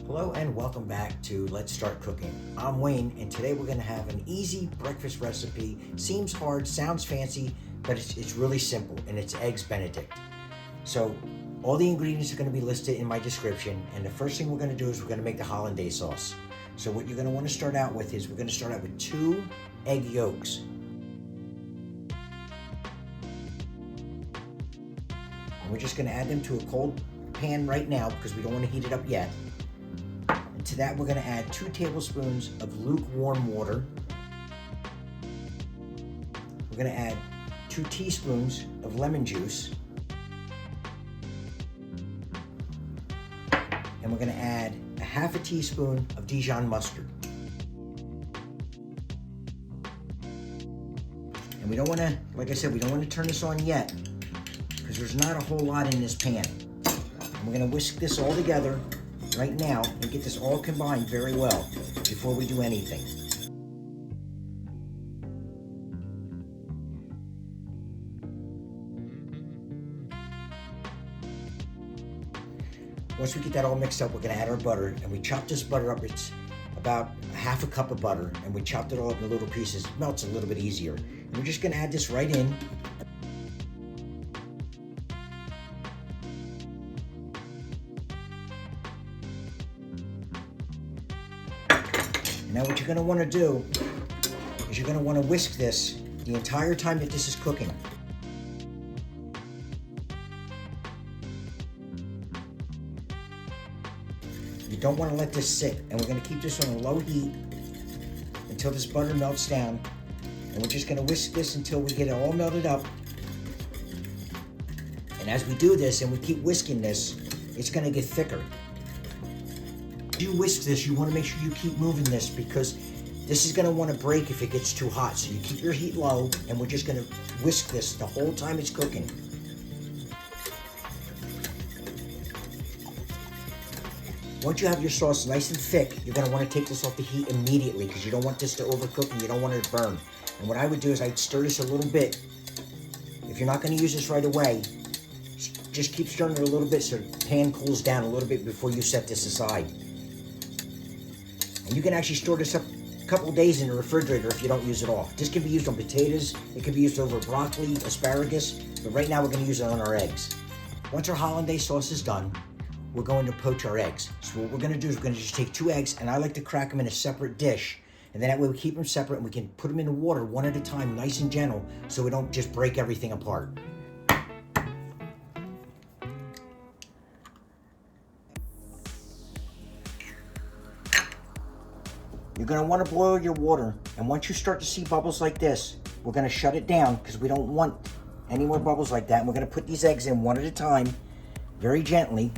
Hello and welcome back to Let's Start Cooking. I'm Wayne and today we're going to have an easy breakfast recipe. Seems hard, sounds fancy, but it's really simple, and it's eggs Benedict. So all the ingredients are going to be listed in my description, and the first thing we're going to do is we're going to make the hollandaise sauce. So what you're going to want to start out with is we're going to start out with 2 egg yolks. And we're just going to add them to a cold pan right now because we don't want to heat it up yet. And to that we're going to add 2 tablespoons of lukewarm water. We're going to add 2 teaspoons of lemon juice. And we're going to add a half a teaspoon of Dijon mustard. And we don't want to, like I said, we don't want to turn this on yet because there's not a whole lot in this pan. And we're going to whisk this all together right now and get this all combined very well before we do anything. Once we get that all mixed up, we're going to add our butter, and we chop this butter up. It's about half a cup of butter, and we chopped it all up in little pieces. It melts a little bit easier. And we're just going to add this right in. Now what you're going to want to do is you're going to want to whisk this the entire time that this is cooking. You don't want to let this sit, and we're going to keep this on a low heat until this butter melts down, and we're just going to whisk this until we get it all melted up. And as we do this and we keep whisking this, it's going to get thicker. As you whisk this, you want to make sure you keep moving this because this is going to want to break if it gets too hot. So you keep your heat low, and we're just going to whisk this the whole time it's cooking. Once you have your sauce nice and thick, you're going to want to take this off the heat immediately because you don't want this to overcook and you don't want it to burn. And what I would do is I'd stir this a little bit. If you're not going to use this right away, just keep stirring it a little bit so the pan cools down a little bit before you set this aside. And you can actually store this up a couple of days in the refrigerator if you don't use it all. This can be used on potatoes, it can be used over broccoli, asparagus, but right now we're going to use it on our eggs. Once our hollandaise sauce is done, we're going to poach our eggs. So what we're going to do is we're going to just take 2 eggs, and I like to crack them in a separate dish, and then that way we keep them separate and we can put them in the water one at a time, nice and gentle, so we don't just break everything apart. You're going to want to boil your water, and once you start to see bubbles like this, we're going to shut it down because we don't want any more bubbles like that. And we're going to put these eggs in one at a time, very gently.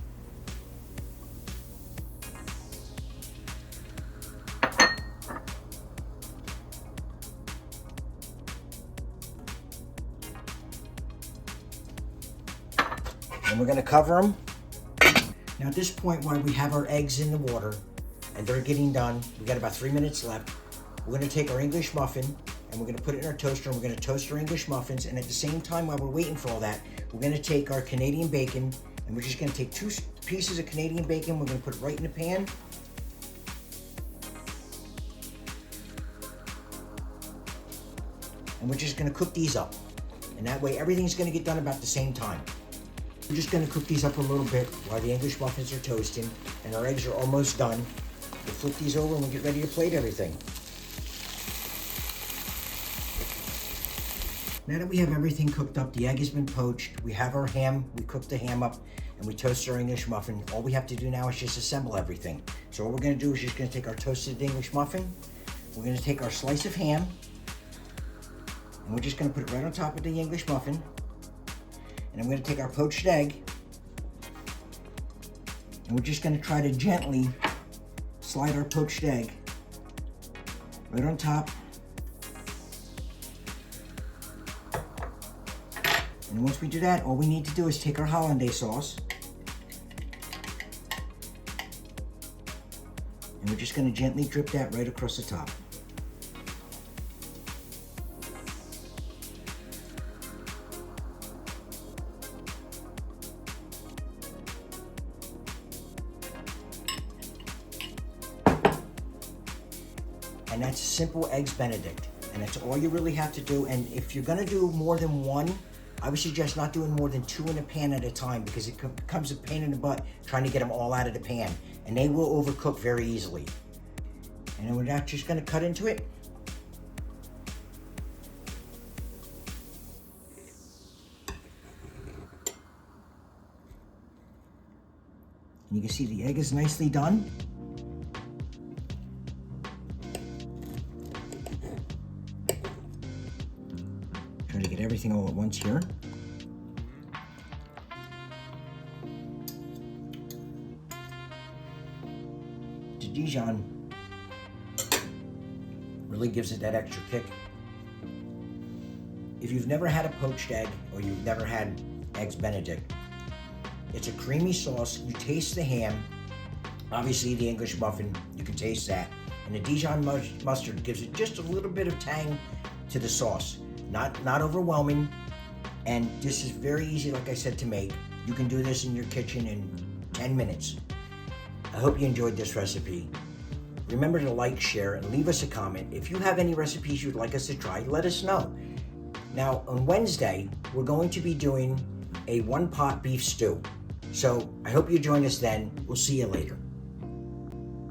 And we're going to cover them. Now at this point, while we have our eggs in the water and they're getting done, we got about 3 minutes left. We're going to take our English muffin and we're going to put it in our toaster, and we're going to toast our English muffins. And at the same time, while we're waiting for all that, we're going to take our Canadian bacon, and we're just going to take 2 pieces of Canadian bacon. We're going to put it right in the pan. And we're just going to cook these up. And that way everything's going to get done about the same time. We're just going to cook these up a little bit while the English muffins are toasting and our eggs are almost done. We'll flip these over and we'll get ready to plate everything. Now that we have everything cooked up, the egg has been poached, we have our ham, we cooked the ham up, and we toast our English muffin. All we have to do now is just assemble everything. So what we're going to do is just going to take our toasted English muffin, we're going to take our slice of ham, and we're just going to put it right on top of the English muffin. And I'm going to take our poached egg, and we're just going to try to gently slide our poached egg right on top. And once we do that, all we need to do is take our hollandaise sauce, and we're just going to gently drip that right across the top. and that's simple eggs Benedict. And that's all you really have to do. And if you're gonna do more than one, I would suggest not doing more than 2 in a pan at a time, because it becomes a pain in the butt trying to get them all out of the pan. And they will overcook very easily. And then we're now just gonna cut into it. And you can see the egg is nicely done. Try to get everything all at once here. The Dijon really gives it that extra kick. If you've never had a poached egg, or you've never had eggs Benedict, it's a creamy sauce. You taste the ham. Obviously the English muffin, you can taste that. And the Dijon mustard gives it just a little bit of tang to the sauce. Not overwhelming. And this is very easy, like I said, to make. You can do this in your kitchen in 10 minutes. I hope you enjoyed this recipe. Remember to like, share, and leave us a comment. If you have any recipes you'd like us to try, let us know. Now, on Wednesday, we're going to be doing a 1-pot beef stew. So I hope you join us then. We'll see you later.